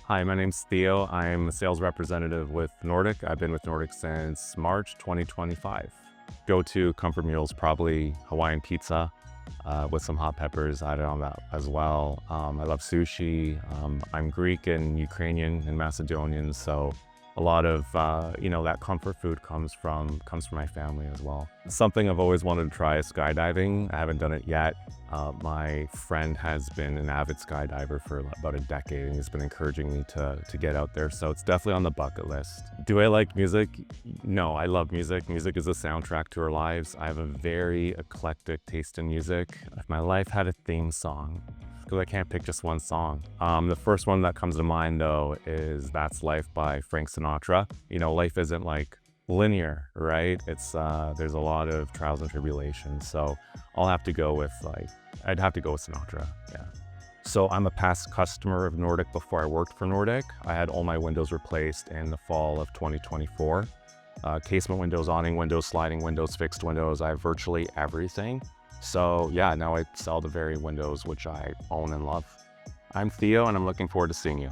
Hi, my name's Theo. I'm a sales representative with Nordik. I've been with Nordik since March 2025. Go-to comfort meals, probably Hawaiian pizza with some hot peppers added on that as well. I love sushi. I'm Greek and Ukrainian and Macedonian, so a lot of that comfort food comes from my family as well. Something I've always wanted to try is skydiving. I haven't done it yet. My friend has been an avid skydiver for about a decade, and he's been encouraging me to get out there. So it's definitely on the bucket list. Do I like music? No, I love music. Music is a soundtrack to our lives. I have a very eclectic taste in music. If my life had a theme song, because I can't pick just one song. The first one that comes to mind though is That's Life by Frank Sinatra. You know, life isn't like linear, right? It's there's a lot of trials and tribulations. So I'll have to go with I'd have to go with Sinatra, yeah. So I'm a past customer of Nordik before I worked for Nordik. I had all my windows replaced in the fall of 2024. Casement windows, awning windows, sliding windows, fixed windows. I have virtually everything. So yeah, now I sell the very windows which I own and love. I'm Theo, and I'm looking forward to seeing you.